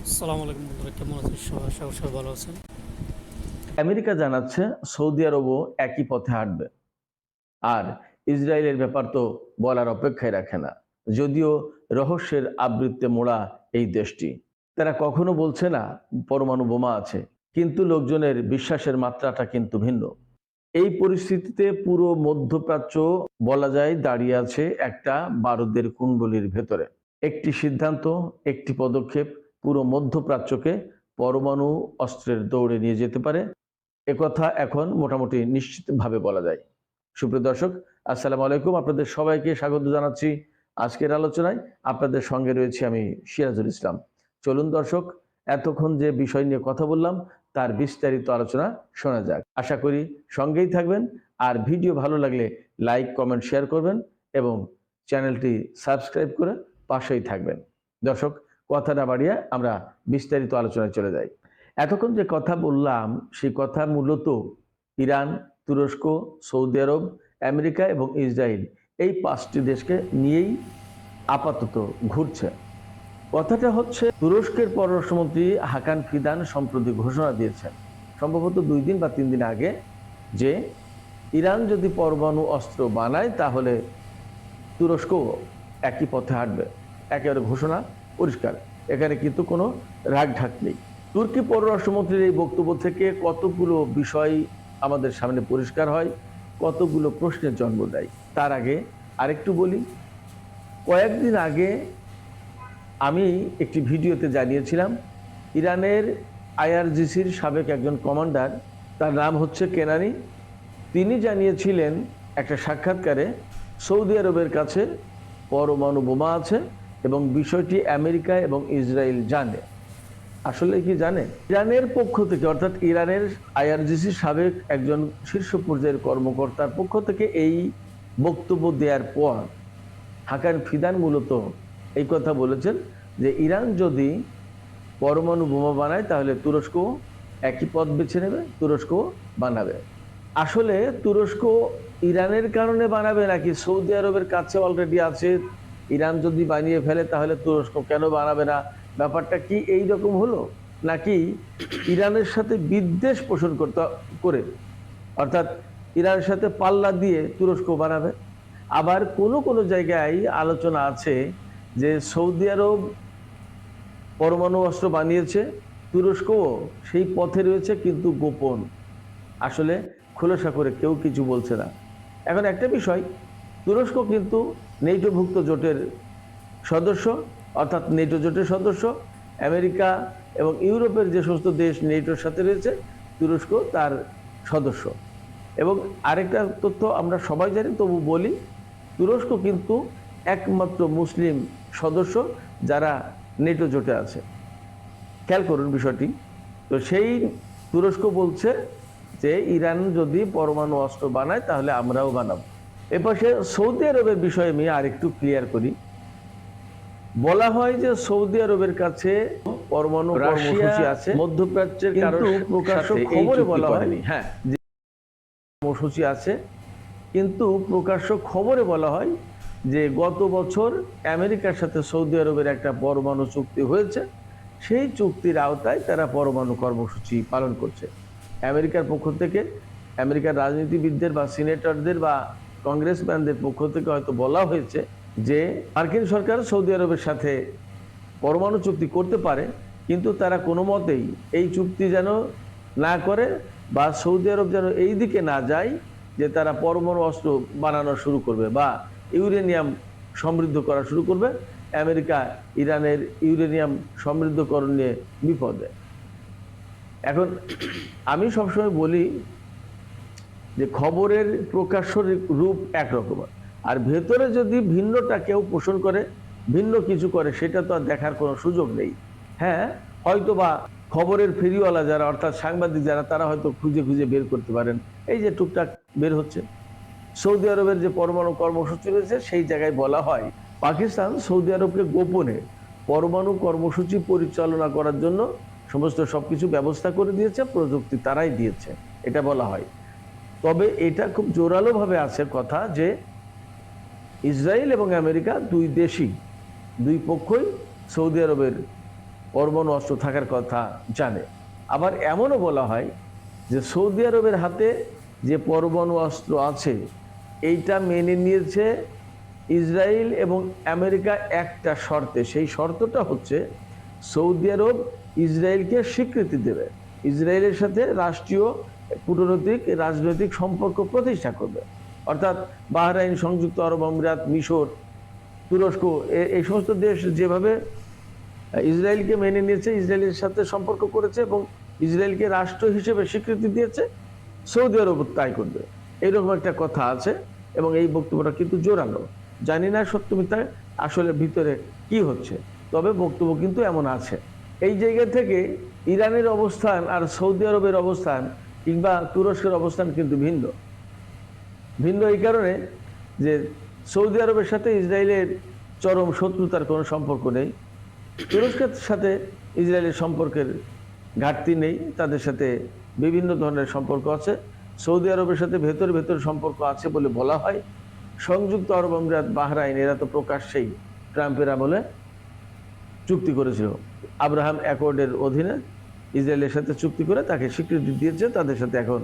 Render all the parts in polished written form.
আসসালামু আলাইকুম বন্ধুরা, কেমন আছেন সবাই? আশা করি সবাই ভালো আছেন। আমেরিকা জানাচ্ছে সৌদি আরবও একই পথে হাঁটবে। আর ইসরায়েলের ব্যাপার তো বলার অপেক্ষায় রাখে না। যদিও রহস্যের আবৃত্তে মোড়া এই দেশটি, তারা কখনো বলছে না পরমাণু বোমা আছে, কিন্তু লোকজনের বিশ্বাসের মাত্রাটা কিন্তু ভিন্ন। এই পরিস্থিতিতে পুরো মধ্যপ্রাচ্য বলা যায় দাঁড়িয়ে আছে একটা বারুদের কুণ্ডলীর ভেতরে। একটি সিদ্ধান্ত, একটি পদক্ষেপ পুরো মধ্যপ্রাচ্যকে পরমাণু অস্ত্রের দৌড়ে নিয়ে যেতে পারে, একথা এখন মোটামুটি নিশ্চিতভাবে বলা যায়। সুপ্রিয় দর্শক, আসসালামু আলাইকুম। আপনাদের সবাইকে স্বাগত জানাচ্ছি আজকের আলোচনায়। আপনাদের সঙ্গে রয়েছি আমি সিরাজুল ইসলাম। চলুন দর্শক, এতক্ষণ যে বিষয় নিয়ে কথা বললাম তার বিস্তারিত আলোচনা শোনা যাক। আশা করি সঙ্গেই থাকবেন। আর ভিডিও ভালো লাগলে লাইক, কমেন্ট, শেয়ার করবেন এবং চ্যানেলটি সাবস্ক্রাইব করে পাশেই থাকবেন। দর্শক, কথা না বাড়িয়ে আমরা বিস্তারিত আলোচনায় চলে যাই। এতক্ষণ যে কথা বললাম সেই কথা মূলত ইরান, তুরস্ক, সৌদি আরব, আমেরিকা এবং ইসরায়েল এই পাঁচটি দেশকে নিয়েই আপাতত ঘুরছে। কথাটা হচ্ছে, তুরস্কের পররাষ্ট্রমন্ত্রী হাকান ফিদান সম্প্রতি ঘোষণা দিয়েছেন, সম্ভবত 2 দিন বা 3 দিন আগে, যে ইরান যদি পরমাণু অস্ত্র বানায় তাহলে তুরস্ক একই পথে হাঁটবে। একেবারে ঘোষণা পরিষ্কার, এখানে কিন্তু কোনো রাগঢাক নেই। তুর্কি পররাষ্ট্রমন্ত্রীর এই বক্তব্য থেকে কতগুলো বিষয় আমাদের সামনে পরিষ্কার হয়, কতগুলো প্রশ্নের জন্ম দেয়। তার আগে আরেকটু বলি, কয়েকদিন আগে আমি একটি ভিডিওতে জানিয়েছিলাম ইরানের আইআরজিসির সাবেক একজন কমান্ডার, তার নাম হচ্ছে কেনানি, তিনি জানিয়েছিলেন একটা সাক্ষাৎকারে সৌদি আরবের কাছে পরমাণু বোমা আছে এবং বিষয়টি আমেরিকা এবং ইসরায়েল জানে। আসলে কি জানে? ইরানের পক্ষ থেকে, অর্থাৎ ইরানের আইআরজিসির সাবেক একজন শীর্ষ পর্যায়ের কর্মকর্তার পক্ষ থেকে এই বক্তব্য দেওয়ার পর হাকান ফিদান মূলত এই কথা বলেছেন যে ইরান যদি পরমাণু বোমা বানায় তাহলে তুরস্ক একই পথ বেছে নেবে, তুরস্ক বানাবে। আসলে তুরস্ক ইরানের কারণে বানাবে নাকি সৌদি আরবের কাছে অলরেডি আছে, ইরান যদি বানিয়ে ফেলে তাহলে তুরস্ক কেন বানাবে না, ব্যাপারটা কি এই রকম হলো? নাকি ইরানের সাথে বিদ্বেষ পোষণ করে, অর্থাৎ ইরানের সাথে পাল্লা দিয়ে তুরস্ক বানাবে? আবার কোনো কোনো জায়গায় আলোচনা আছে যে সৌদি আরব পরমাণু অস্ত্র বানিয়েছে, তুরস্কও সেই পথে রয়েছে কিন্তু গোপন। আসলে খোলসা করে কেউ কিছু বলছে না। এখন একটা বিষয়, তুরস্ক কিন্তু নেটোভুক্ত জোটের সদস্য, অর্থাৎ নেটো জোটের সদস্য। আমেরিকা এবং ইউরোপের যে সমস্ত দেশ নেটোর সাথে রয়েছে, তুরস্ক তার সদস্য। এবং আরেকটা তথ্য আমরা সবাই জানি, তবু বলি, তুরস্ক কিন্তু একমাত্র মুসলিম সদস্য যারা নেটো জোটে আছে। খেয়াল করুন বিষয়টি। তো সেই তুরস্ক বলছে যে ইরান যদি পরমাণু অস্ত্র বানায় তাহলে আমরাও বানাবো। এপাশে সৌদি আরবের বিষয়ে আমি আরেকটু ক্লিয়ার করি। বলা হয় যে সৌদি আরবের কাছে পরমাণু কর্মসূচি আছে, মধ্যপ্রাচ্যের কারো প্রকাশ্য খবরে বলা হয়নি। হ্যাঁ, যে কর্মসূচি আছে, কিন্তু প্রকাশ্য খবরে বলা হয় যে গত বছর আমেরিকার সাথে সৌদি আরবের একটা পরমাণু চুক্তি হয়েছে, সেই চুক্তির আওতায় তারা পরমাণু কর্মসূচি পালন করছে। আমেরিকার পক্ষ থেকে, আমেরিকার রাজনীতিবিদদের বা সিনেটরদের বা কংগ্রেসম্যানদের পক্ষ থেকে হয়তো বলা হয়েছে যে মার্কিন সরকার সৌদি আরবের সাথে পরমাণু চুক্তি করতে পারে, কিন্তু তারা কোনো মতেই এই চুক্তি যেন না করে বা সৌদি আরব যেন এই দিকে না যায় যে তারা পরমাণু অস্ত্র বানানো শুরু করবে বা ইউরেনিয়াম সমৃদ্ধ করা শুরু করবে। আমেরিকা ইরানের ইউরেনিয়াম সমৃদ্ধকরণ নিয়ে বিপদে। এখন আমি সবসময় বলি যে খবরের প্রকাশ্য রূপ একরকম, আর ভেতরে যদি ভিন্নটা কেউ পোষণ করে, ভিন্ন কিছু করে, সেটা তো আর দেখার কোনো সুযোগ নেই। হ্যাঁ, হয়তো বা খবরের ফেরিওয়ালা যারা, অর্থাৎ সাংবাদিক যারা, তারা হয়তো খুঁজে খুঁজে বের করতে পারেন। এই যে টুকটাক বের হচ্ছে, সৌদি আরবের যে পরমাণু কর্মসূচি রয়েছে সেই জায়গায় বলা হয় পাকিস্তান সৌদি আরবকে গোপনে পরমাণু কর্মসূচি পরিচালনা করার জন্য সমস্ত সবকিছু ব্যবস্থা করে দিয়েছে, প্রযুক্তি তারাই দিয়েছে, এটা বলা হয়। তবে এটা খুব জোরালোভাবে আছে কথা যে ইসরায়েল এবং আমেরিকা দুই দেশই, দুই পক্ষই সৌদি আরবের পরমাণু অস্ত্র থাকার কথা জানে। আবার এমনও বলা হয় যে সৌদি আরবের হাতে যে পরমাণু অস্ত্র আছে এইটা মেনে নিয়েছে ইসরায়েল এবং আমেরিকা একটা শর্তে। সেই শর্তটা হচ্ছে সৌদি আরব ইসরায়েলকে স্বীকৃতি দেবে, ইসরায়েলের সাথে রাষ্ট্রীয় কূটনৈতিক রাজনৈতিক সম্পর্ক প্রতিষ্ঠা করবে। অর্থাৎ বাহরাইন, সংযুক্ত আরব আমিরাত, মিশর, তুরস্ক, এই সমস্ত দেশ যেভাবে ইসরায়েলকে মেনে নিয়েছে, ইসরায়েলের সাথে সম্পর্ক করেছে এবং ইসরায়েলকে রাষ্ট্র হিসেবে স্বীকৃতি দিয়েছে, সৌদি আরব তাই করবে, এইরকম একটা কথা আছে। এবং এই বক্তব্যটা কিন্তু জোরালো। জানি না সত্যমিতা আসলে ভিতরে কি হচ্ছে, তবে বক্তব্য কিন্তু এমন আছে। এই জায়গা থেকে ইরানের অবস্থান আর সৌদি আরবের অবস্থান কিংবা তুরস্কের অবস্থান কিন্তু ভিন্ন। ভিন্ন এই কারণে যে সৌদি আরবের সাথে ইসরায়েলের চরম শত্রুতার কোনো সম্পর্ক নেই, তুরস্কের সাথে ইসরায়েলের সম্পর্কের ঘাটতি নেই, তাদের সাথে বিভিন্ন ধরনের সম্পর্ক আছে। সৌদি আরবের সাথে ভেতরে ভেতরে সম্পর্ক আছে বলে বলা হয়। সংযুক্ত আরব আমিরাত, বাহরাইন এরা তো প্রকাশ্যেই ট্রাম্পের আমলে চুক্তি করেছিল, আব্রাহাম অ্যাকর্ডের অধীনে ইসরায়েলের সাথে চুক্তি করে তাকে স্বীকৃতি দিয়েছে। তাদের সাথে এখন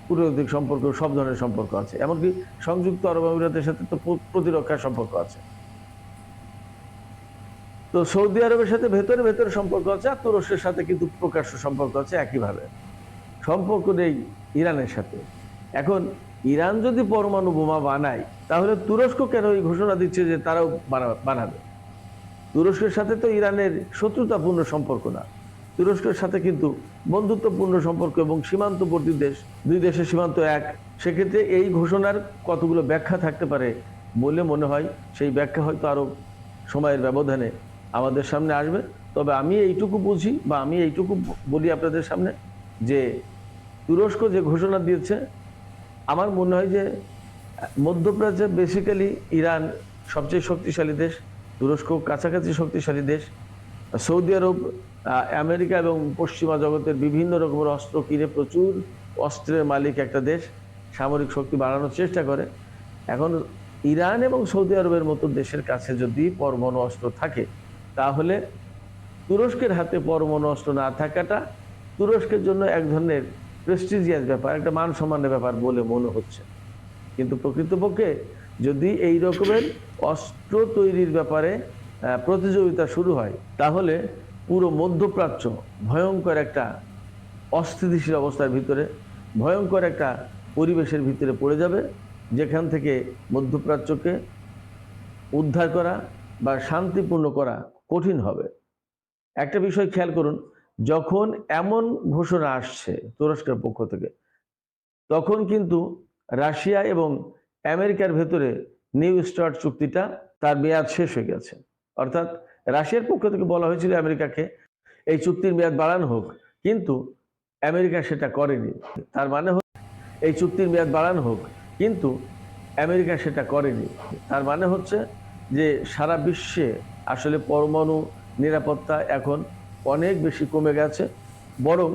কূটনৈতিক সম্পর্ক, সব ধরনের সম্পর্ক আছে। এমনকি সংযুক্ত আরব আমিরাতের সাথে তো প্রতিরক্ষার সম্পর্ক আছে। তো সৌদি আরবের সাথে ভেতরে ভেতরে সম্পর্ক আছে, আর তুরস্কের সাথে কিন্তু প্রকাশ্য সম্পর্ক আছে। একইভাবে সম্পর্ক নেই ইরানের সাথে। এখন ইরান যদি পরমাণু বোমা বানায়, তাহলে তুরস্ক কেন এই ঘোষণা দিচ্ছে যে তারাও বানাবে? তুরস্কের সাথে তো ইরানের শত্রুতাপূর্ণ সম্পর্ক না, তুরস্কের সাথে কিন্তু বন্ধুত্বপূর্ণ সম্পর্ক এবং সীমান্তবর্তী দেশ, দুই দেশের সীমান্ত এক। সেক্ষেত্রে এই ঘোষণার কতগুলো ব্যাখ্যা থাকতে পারে বলে মনে হয়। সেই ব্যাখ্যা হয়তো আরও সময়ের ব্যবধানে আমাদের সামনে আসবে। তবে আমি এইটুকু বুঝি বা আমি এইটুকু বলি আপনাদের সামনে যে তুরস্ক যে ঘোষণা দিয়েছে, আমার মনে হয় যে মধ্যপ্রাচ্যে বেসিক্যালি ইরান সবচেয়ে শক্তিশালী দেশ, তুরস্ক কাছাকাছি শক্তিশালী দেশ, সৌদি আরব আমেরিকা এবং পশ্চিমা জগতের বিভিন্ন রকমের অস্ত্র কিনে প্রচুর অস্ত্রের মালিক একটা দেশ, সামরিক শক্তি বাড়ানোর চেষ্টা করে। এখন ইরান এবং সৌদি আরবের মতো দেশের কাছে যদি পরমাণু অস্ত্র থাকে, তাহলে তুরস্কের হাতে পরমাণু অস্ত্র না থাকাটা তুরস্কের জন্য এক ধরনের প্রেস্টিজিয়াস ব্যাপার, একটা মান সম্মানের ব্যাপার বলে মনে হচ্ছে। কিন্তু প্রকৃতপক্ষে যদি এই রকমের অস্ত্র তৈরির ব্যাপারে প্রতিযোগিতা শুরু হয়, তাহলে পুরো মধ্যপ্রাচ্য ভয়ঙ্কর একটা অস্থিতিশীল অবস্থার ভিতরে, ভয়ঙ্কর একটা পরিবেশের ভিতরে পড়ে যাবে, যেখান থেকে মধ্যপ্রাচ্যকে উদ্ধার করা বা শান্তিপূর্ণ করা কঠিন হবে। একটা বিষয় খেয়াল করুন, যখন এমন ঘোষণা আসছে তুরস্কের পক্ষ থেকে, তখন কিন্তু রাশিয়া এবং আমেরিকার ভেতরে নিউ স্টার্ট চুক্তিটা তার মেয়াদ শেষ হয়ে গেছে। অর্থাৎ রাশিয়ার পক্ষ থেকে বলা হয়েছিল আমেরিকাকে এই চুক্তির মেয়াদ বাড়ানো হোক, কিন্তু আমেরিকা সেটা করেনি। তার মানে এই চুক্তির মেয়াদ বাড়ানো হোক, কিন্তু আমেরিকা সেটা করেনি। তার মানে হচ্ছে যে সারা বিশ্বে আসলে পরমাণু নিরাপত্তা এখন অনেক বেশি কমে গেছে, বরং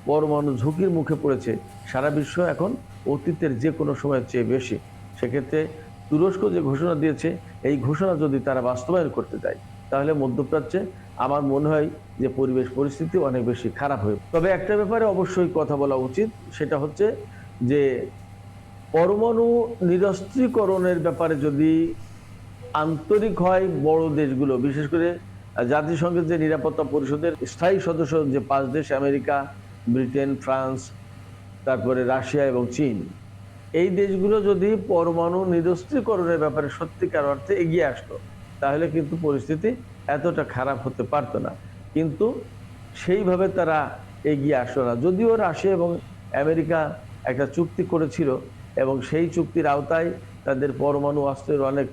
পরমাণু ঝুঁকির মুখে পড়েছে সারা বিশ্ব এখন অতীতের যে কোনো সময়ের চেয়ে বেশি। সেক্ষেত্রে তুরস্ক যে ঘোষণা দিয়েছে, এই ঘোষণা যদি তারা বাস্তবায়ন করতে চায়, তাহলে মধ্যপ্রাচ্যে আমার মনে হয় যে পরিবেশ পরিস্থিতি অনেক বেশি খারাপ হবে। তবে একটা ব্যাপারে অবশ্যই কথা বলা উচিত, সেটা হচ্ছে যে পরমাণু নিরস্ত্রীকরণের ব্যাপারে যদি আন্তরিক হয় বড় দেশগুলো, বিশেষ করে জাতিসংঘের যে নিরাপত্তা পরিষদের স্থায়ী সদস্য যে 5 দেশ, আমেরিকা, ব্রিটেন, ফ্রান্স, তারপরে রাশিয়া এবং চীন, এই দেশগুলো যদি পরমাণু নিরস্ত্রীকরণের ব্যাপারে সত্যিকার অর্থে এগিয়ে আসতো, তাহলে কিন্তু পরিস্থিতি এতটা খারাপ হতে পারতো না। কিন্তু সেইভাবে তারা এগিয়ে আসলো না। যদিও রাশিয়া এবং আমেরিকা একটা চুক্তি করেছিল এবং সেই চুক্তির আওতায় তাদের পরমাণু অস্ত্রের অনেক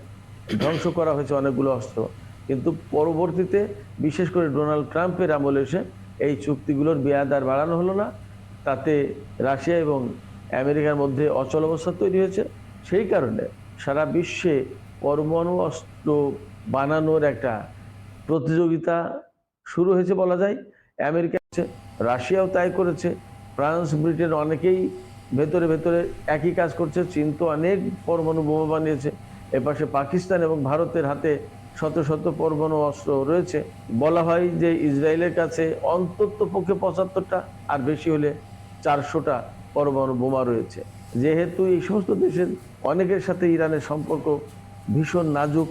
ধ্বংস করা হয়েছে, অনেকগুলো অস্ত্র, কিন্তু পরবর্তীতে বিশেষ করে ডোনাল্ড ট্রাম্পের আমলে এসে এই চুক্তিগুলোর মেয়াদ আর বাড়ানো হলো না। তাতে রাশিয়া এবং আমেরিকার মধ্যে অচল অবস্থা তৈরি হয়েছে। সেই কারণে সারা বিশ্বে পরমাণু অস্ত্র বানানোর একটা প্রতিযোগিতা শুরু হয়েছে বলা যায়। আমেরিকা, রাশিয়াও তাই করেছে, ফ্রান্স, ব্রিটেন অনেকেই ভেতরে ভেতরে একই কাজ করছে। চীন তো অনেক পরমাণু বোমা বানিয়েছে। এপাশে পাকিস্তান এবং ভারতের হাতে শত শত পরমাণু অস্ত্র রয়েছে। বলা হয় যে ইসরায়েলের কাছে অন্তত পক্ষে 75টা, আর বেশি হলে 400টা পরমাণু বোমা রয়েছে। যেহেতু এই সমস্ত দেশের অনেকের সাথে ইরানের সম্পর্ক ভীষণ নাজুক,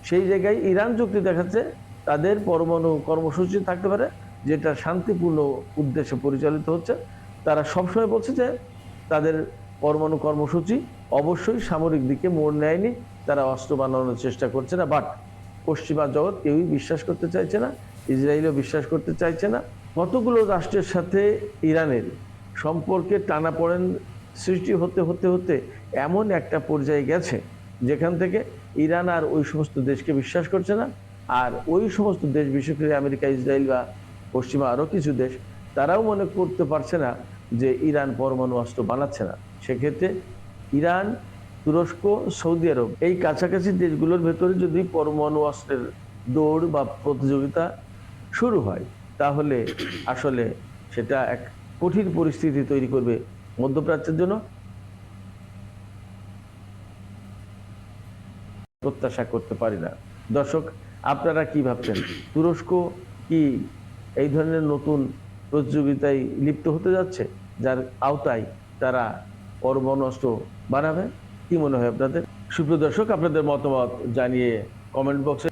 সেই জায়গায় ইরান যুক্তি দেখাচ্ছে তাদের পরমাণু কর্মসূচি থাকতে পারে, যেটা শান্তিপূর্ণ উদ্দেশ্যে পরিচালিত হচ্ছে। তারা সবসময় বলছে যে তাদের পরমাণু কর্মসূচি অবশ্যই সামরিক দিকে মোড় নেয়নি, তারা অস্ত্র বানানোর চেষ্টা করছে না। বাট পশ্চিমা জগৎ কেউই বিশ্বাস করতে চাইছে না, ইসরায়েলও বিশ্বাস করতে চাইছে না। কতগুলো রাষ্ট্রের সাথে ইরানের সম্পর্কে টানাপোড়েন সৃষ্টি হতে হতে হতে এমন একটা পর্যায়ে গেছে যেখান থেকে ইরান আর ওই সমস্ত দেশকে বিশ্বাস করছে না। আর ওই সমস্ত দেশ, বিশেষ করে আমেরিকা, ইসরায়েল বা পশ্চিমা আরও কিছু দেশ, তারাও মনে করতে পারছে না যে ইরান পরমাণু অস্ত্র বানাচ্ছে না। সেক্ষেত্রে ইরান, তুরস্ক, সৌদি আরব এই কাছাকাছি দেশগুলোর ভেতরে যদি পরমাণু অস্ত্রের দৌড় বা প্রতিযোগিতা শুরু হয়, তাহলে আসলে সেটা এক কঠিন পরিস্থিতি তৈরি করবে মধ্যপ্রাচ্যের জন্য। প্রত্যাশা করতে পারি না। দর্শক, আপনারা কি ভাবছেন? তুরস্ক কি এই ধরনের নতুন প্রতিযোগিতায় লিপ্ত হতে যাচ্ছে, যার আওতায় তারা পরমাণু অস্ত্র বানাবে? কি মনে হয় আপনাদের? সুপ্রিয় দর্শক, আপনাদের মতামত জানিয়ে কমেন্ট বক্সে